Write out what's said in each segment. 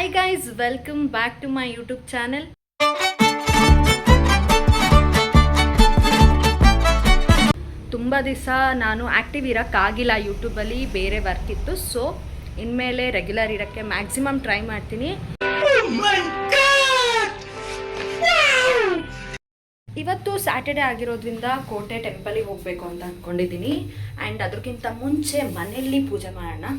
Hi guys, welcome back to my YouTube channel. ತುಂಬ ದಿವಸ ನಾನು ಆ್ಯಕ್ಟಿವ್ ಇರೋಕ್ಕಾಗಿಲ್ಲ ಯೂಟ್ಯೂಬಲ್ಲಿ, ಬೇರೆ ವರ್ಕ್ ಇತ್ತು. ಸೊ ಇನ್ಮೇಲೆ ರೆಗ್ಯುಲರ್ ಇರೋಕ್ಕೆ ಮ್ಯಾಕ್ಸಿಮಮ್ ಟ್ರೈ ಮಾಡ್ತೀನಿ. ಇವತ್ತು ಸ್ಯಾಟರ್ಡೆ ಆಗಿರೋದ್ರಿಂದ ಕೋಟೆ ಟೆಂಪಲಿಗೆ ಹೋಗಬೇಕು ಅಂತ ಅಂದ್ಕೊಂಡಿದ್ದೀನಿ. ಆ್ಯಂಡ್ ಅದಕ್ಕಿಂತ ಮುಂಚೆ ಮನೆಯಲ್ಲಿ ಪೂಜೆ ಮಾಡೋಣ.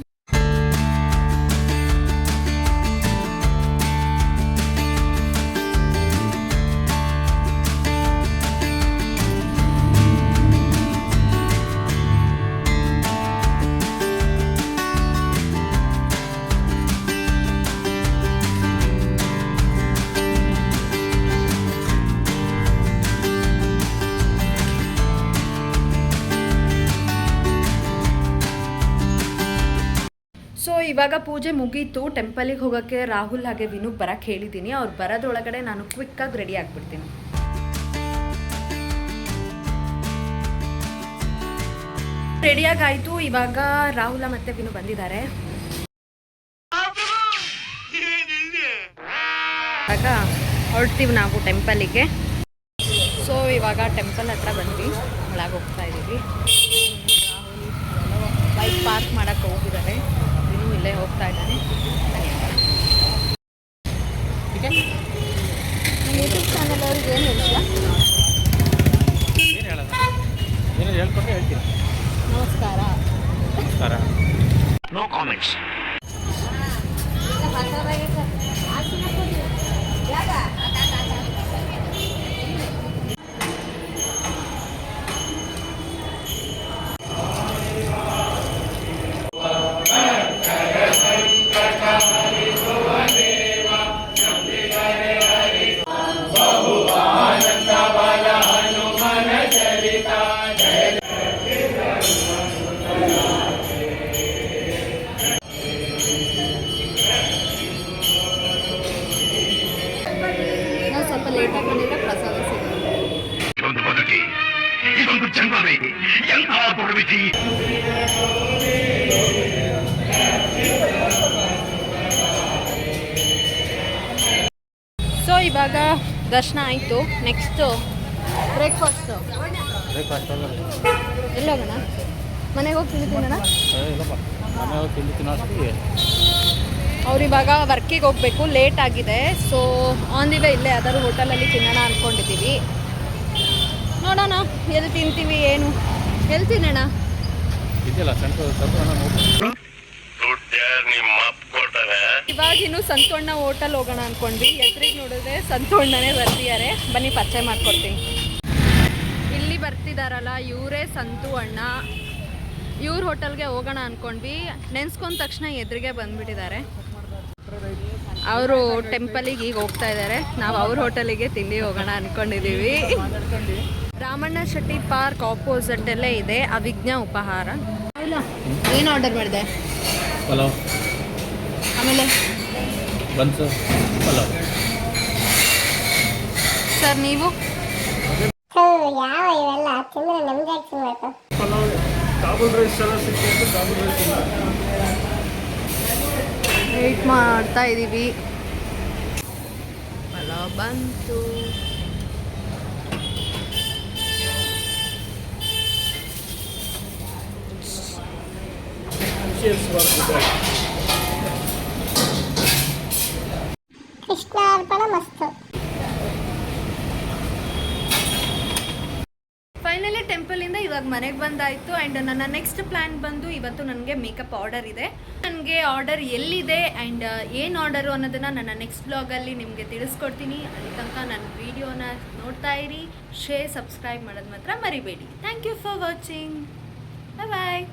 ಸೊ ಇವಾಗ ಪೂಜೆ ಮುಗೀತು. ಟೆಂಪಲಿಗೆ ಹೋಗೋಕ್ಕೆ ರಾಹುಲ್ ಹಾಗೆ ವಿನು ಬರೋಕ್ಕೆ ಹೇಳಿದ್ದೀನಿ. ಅವ್ರು ಬರೋದ್ರೊಳಗಡೆ ನಾನು ಕ್ವಿಕ್ಕಾಗಿ ರೆಡಿ ಆಗಿಬಿಡ್ತೀನಿ. ರೆಡಿಯಾಗಾಯಿತು. ಇವಾಗ ರಾಹುಲ ಮತ್ತು ವಿನು ಬಂದಿದ್ದಾರೆ. ಇವಾಗ ಹೊರಡ್ತೀವಿ ನಾವು ಟೆಂಪಲಿಗೆ. ಸೊ ಇವಾಗ ಟೆಂಪಲ್ ಹತ್ರ ಬಂದ್ವಿ, ಒಳಗೆ ಹೋಗ್ತಾ ಇದ್ದೀವಿ. ರಾಹುಲ್ ಬೈಕ್ ಪಾರ್ಕ್ ಮಾಡೋಕ್ಕೆ ಹೋಗಿದ್ದಾರೆ, ಇಲ್ಲೇ ಹೋಗ್ತಾ ಇದ್ದಾನೆ. ಯೂಟ್ಯೂಬ್ ಚಾನಲ್ ಅವ್ರಿಗೆ ಏನು ಹೇಳ್ತೀರಾ? ನಮಸ್ಕಾರ. No comments. ಸ್ವಲ್ಪ ಲೇಟಾಗಿ ಬಂದಿದ್ರೆ ಪ್ರಸಾದ ಸಿಗುತ್ತೆ. ಸೊ ಇವಾಗ ದರ್ಶನ ಆಯಿತು. ನೆಕ್ಸ್ಟು ಬ್ರೇಕ್ಫಾಸ್ಟು ಎಲ್ಲೋಗೋಣ? ಮನೆಗೆ ಹೋಗಿ ತಿಂದಿದ್ದೀನಣ್ಣ. ಅವ್ರು ಇವಾಗ ವರ್ಕಿಗೆ ಹೋಗಬೇಕು, ಲೇಟ್ ಆಗಿದೆ. ಸೊ ಆನ್ ದಿ ವೇ ಇಲ್ಲೇ ಯಾವ್ದಾದ್ರು ಹೋಟೆಲಲ್ಲಿ ತಿನ್ನೋಣ ಅಂದ್ಕೊಂಡಿದ್ದೀವಿ. ನೋಡೋಣ ಎಲ್ಲಿ ತಿಂತೀವಿ, ಏನು ಎಲ್ಲಿ ತಿನ್ನೋಣ. ಇವಾಗ ಇನ್ನು ಸಂತೋಣ್ಣ ಹೋಟೆಲ್ ಹೋಗೋಣ ಅಂದ್ಕೊಂಡ್ವಿ. ಎದುರಿಗೆ ನೋಡಿದ್ರೆ ಸಂತೋಣ್ಣನೇ ಬರ್ತಿದ್ದಾರೆ. ಬನ್ನಿ ಪರಿಚಯ ಮಾಡ್ಕೊಡ್ತೀನಿ. ಇಲ್ಲಿ ಬರ್ತಿದ್ದಾರಲ್ಲ ಇವರೇ ಸಂತು ಅಣ್ಣ. ಇವ್ರ ಹೋಟೆಲ್ಗೆ ಹೋಗೋಣ ಅಂದ್ಕೊಂಡ್ವಿ. ನೆನ್ಸ್ಕೊಂಡ ತಕ್ಷಣ ಎದುರಿಗೆ ಬಂದುಬಿಟ್ಟಿದ್ದಾರೆ. ಅವರು ಟೆಂಪಲಿಗೆ ಈಗ ಹೋಗ್ತಾ ಇದ್ದಾರೆ. ನಾವು ಅವ್ರ ಹೋಟೆಲಿಗೆ ತಿಂಡಿ ಹೋಗೋಣ ಅಂದ್ಕೊಂಡಿದ್ದೀವಿ. ರಾಮಣ್ಣ ಶೆಟ್ಟಿ ಪಾರ್ಕ್ ಆಪೋಸಿಟಲ್ಲೇ ಇದೆ ಅವಿಜ್ಞ ಉಪಹಾರ. ಏನು ಆರ್ಡರ್ ಮಾಡಿದೆ? ಪಲಾವ್. ಆಮೇಲೆ ಬನ್ಸು ಪಲಾವ್. ಸರ್ ನೀವು? ವೇಟ್ ಮಾಡ್ತಾ ಇದ್ದೀವಿ. ಪಲಾವ್ ಬಂತು. ಕೃಷ್ಣಾರ್ಪಣ ಮಸ್ತು. ಫೈನಲಿ ಟೆಂಪಲಿಂದ ಇವಾಗ ಮನೆಗೆ ಬಂದಾಯಿತು. ಆ್ಯಂಡ್ ನನ್ನ ನೆಕ್ಸ್ಟ್ ಪ್ಲ್ಯಾನ್ ಬಂದು ಇವತ್ತು ನನಗೆ ಮೇಕಪ್ ಆರ್ಡರ್ ಇದೆ. ನನಗೆ ಆರ್ಡರ್ ಎಲ್ಲಿದೆ ಆ್ಯಂಡ್ ಏನು ಆರ್ಡರು ಅನ್ನೋದನ್ನು ನನ್ನ ನೆಕ್ಸ್ಟ್ ಬ್ಲಾಗಲ್ಲಿ ನಿಮಗೆ ತಿಳಿಸ್ಕೊಡ್ತೀನಿ. ಅಲ್ಲಿ ತನಕ ನನ್ನ ವೀಡಿಯೋನ ನೋಡ್ತಾ ಇರಿ. ಶೇರ್, ಸಬ್ಸ್ಕ್ರೈಬ್ ಮಾಡೋದು ಮಾತ್ರ ಮರಿಬೇಡಿ. Thank you for watching. Bye bye.